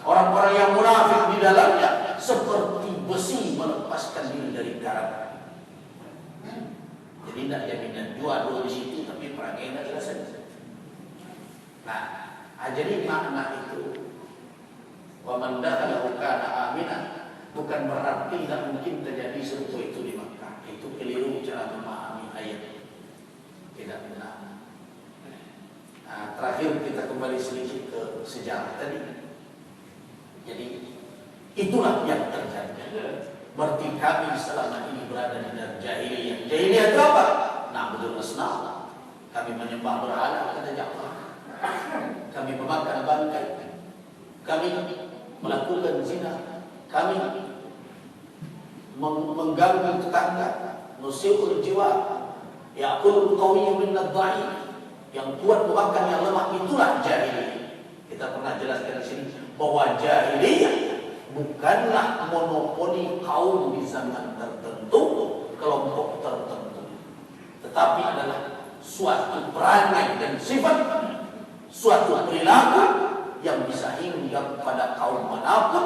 orang-orang yang munafik di dalamnya, seperti besi melepaskan diri dari karat. Jadi tidak jaminan dua di situ, tapi perangnya tidak selesai. Nah, jadi makna itu, wa man dakhalahu kana aminan, bukan berarti tidak mungkin terjadi sesuatu itu di Makkah. Itu keliru cara memahami ayat. Tidak benar. Nah, terakhir kita kembali sedikit ke sejarah tadi. Jadi itulah yang terjadi. Berarti kami selama ini berada di dalam jahiliyah. Jahiliyah itu apa? Na'budul asnam. Kami menyembah berhala, kata Ja'far. Kami memakan bangkai. Kami melakukan zina. Kami mengganggu tetangga. Nusiul jiwa. Ya'kulul qawiyyu minnad dha'if. Yang kuat memakan yang lemah, itulah jahiliyah. Kita pernah jelaskan di sini bahwa jahiliyah bukanlah monopoli kaum di zaman tertentu, kelompok tertentu, tetapi adalah suatu perangai dan sifat, suatu perilaku yang bisa hingga pada kaum manapun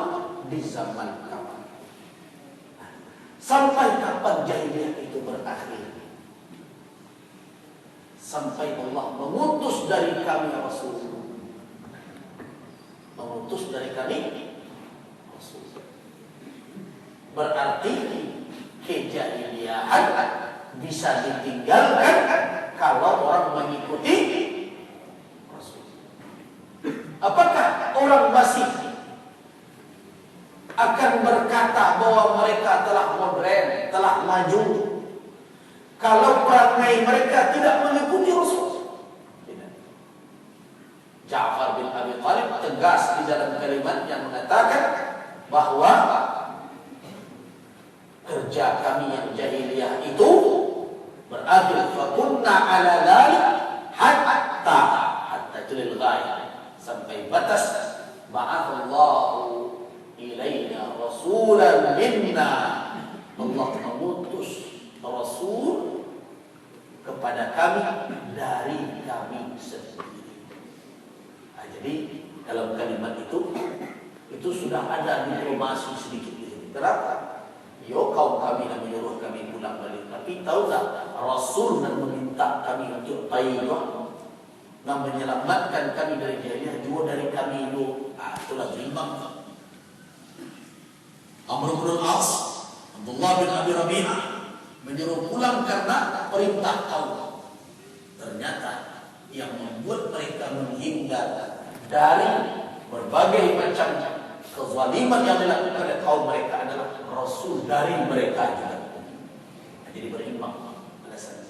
di zaman kapan. Sampai kapan jahiliyah itu berakhir? Sampai Allah mengutus dari kami Rasul. Mengutus dari kami Rasul. Berarti kejahiliahan bisa ditinggalkan kalau orang mengikuti Rasul. Apakah orang masih akan berkata bahwa mereka telah modern, telah maju, kalau perangai mereka tidak mengikuti Rasul? Tidak. Ja'far bin Abi Thalib tegas di dalam kalimat yang mengatakan bahwa kerja kami yang jahiliyah itu berakhir fakunna ala dhalik hatta tulil ghayah, sampai batas ba'athallahu ilaina rasulan minna. Allah mengutus Rasul kepada kami dari kami sendiri. Nah, jadi dalam kalimat itu sudah ada diplomasi sedikit di sini. Kenapa? Yo, kaum kami yang menyuruh kami pulang balik, tapi tahu tak Rasul yang meminta kami untuk taibah dan menyelamatkan kami dari jahiliyah juga dari kami itu. Itulah berimbang. Amr bin Al-As, Abdullah bin Abi Rabi'ah menyuruh pulang karena perintah kaum. Ternyata yang membuat mereka menghindar dari berbagai macam kezaliman yang dilakukan oleh kaum mereka adalah Rasul dari mereka juga. Jadi berimbang alasan.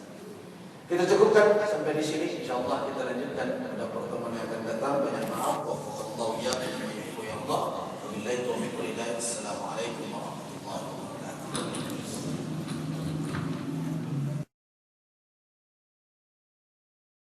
Kita cukupkan sampai di sini. InsyaAllah kita lanjutkan pada pertemuan yang akan datang. Banyak maaf.